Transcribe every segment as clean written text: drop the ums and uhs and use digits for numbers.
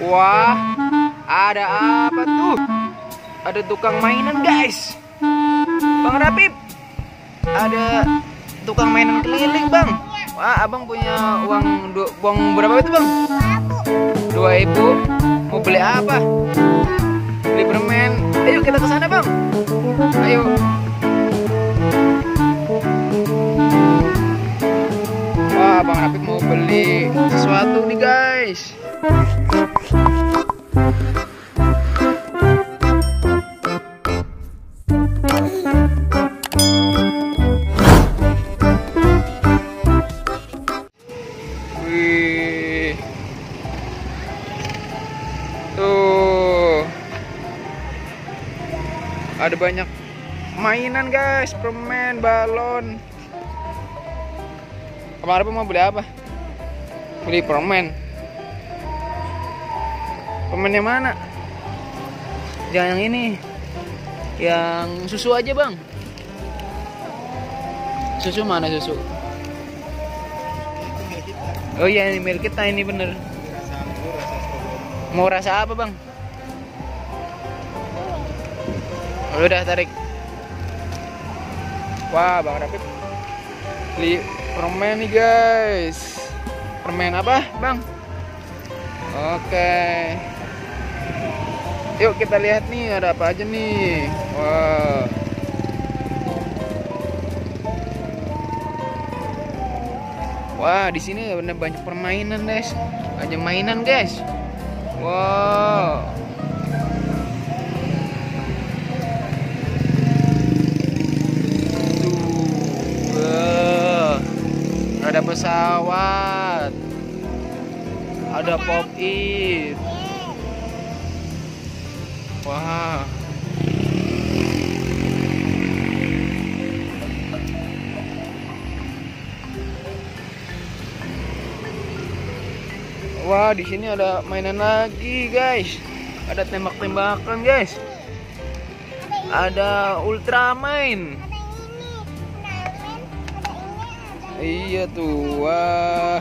Wah, ada apa tuh? Ada tukang mainan, guys. Bang Rapip, ada tukang mainan keliling, Bang. Wah, abang punya uang berapa itu, Bang? 2.000. Mau beli apa? Beli permen. Ayo kita ke sana, Bang. Ayo. Wah, Bang Rapip mau beli sesuatu nih, guys. Wih. Tuh. Ada banyak mainan, guys. Permen, balon. Kemarin mau beli apa? Beli permen. Permen yang mana? Jangan yang ini. Yang susu aja, Bang. Susu mana susu? Oh iya, ini milik kita ini bener. Mau rasa apa, Bang? Udah tarik. Wah, Bang Rapip beli permen nih, guys. Permen apa, Bang? Oke. Yuk kita lihat nih ada apa aja nih. Wow. Wah, di sini bener banyak permainan, guys. Banyak mainan, guys. Wow. Ada pesawat, ada pop-it. Wah. Wah, di sini ada mainan lagi, guys. Ada tembak-tembakan, guys. Ada Ultraman. Iya tuh, wah,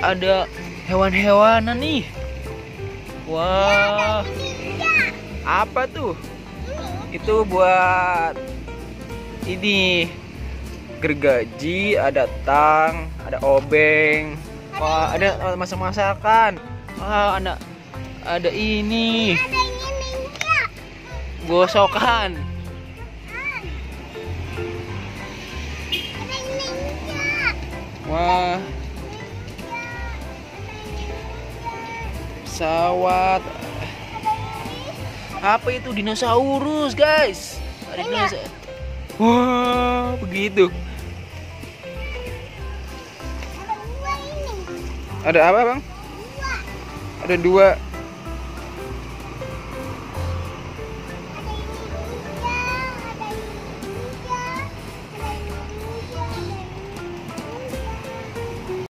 ada hewan-hewanan nih. Wah, apa tuh? Itu buat ini gergaji, ada tang, ada obeng. Wah, ada masak-masakan. Wah, ada ini. Gosokan. Wah, pesawat. Apa itu? Dinosaurus, guys. Ada dinosaurus. Wah, begitu. Ada apa, Bang? Ada dua.